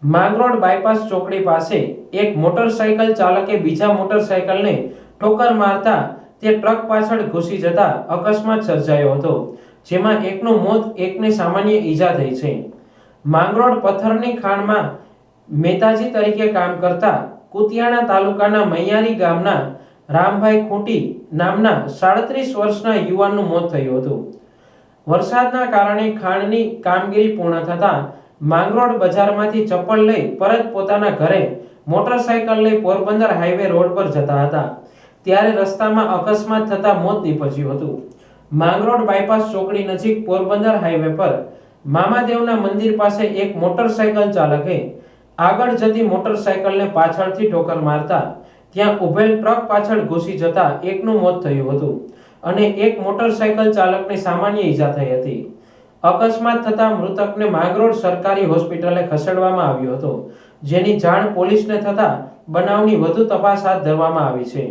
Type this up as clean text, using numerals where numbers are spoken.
Mangrol bypass ચોકડી પાસે એક મોટરસાયકલ ચાલકે બીજા મોટરસાયકલને ઠોકર મારતા તે ટ્રક પાછળ ઘૂસી જતા અકસ્માત સર્જાયો હતો, જેમાં એકનું મોત, એકને સામાન્ય ઈજા થઈ છે. માંગરોળ પથ્થરની ખાણમાં મેતાજી તરીકે કામ કરતા કુતિયાણા તાલુકાના મૈયારી ગામના રામભાઈ ખૂંટી નામના 37 વર્ષના યુવાનનું મોત થયું હતું. વરસાદના કારણે ખાણની કામગીરી પૂર્ણ થતા માંગરોળ બજારમાંથી ચપ્પલ લઈ પરત પોતાના ઘરે મોટરસાયકલ લઈ પોરબંદર હાઈવે રોડ પર જતા હતા, ત્યારે રસ્તામાં અકસ્માત થતા મોત નીપજ્યું હતું. માંગરોળ બાયપાસ ચોકડી નજીક પોરબંદર હાઈવે પર મામાદેવના મંદિર પાસે એક મોટરસાયકલ ચાલકે આગળ જતી મોટરસાયકલને પાછળથી ઠોકર મારતા ત્યાં ઉભેલ ટ્રક પાછળ ઘૂસી જતા એકનું મોત થયું હતું અને એક મોટરસાયકલ ચાલકને સામાન્ય ઈજા થઈ હતી. અકસ્માત થતા મૃતકને માંગરોળ સરકારી હોસ્પિટલે ખસેડવામાં આવ્યો હતો, જેની જાણ પોલીસને થતા બનાવની વધુ તપાસ હાથ ધરવામાં આવી છે.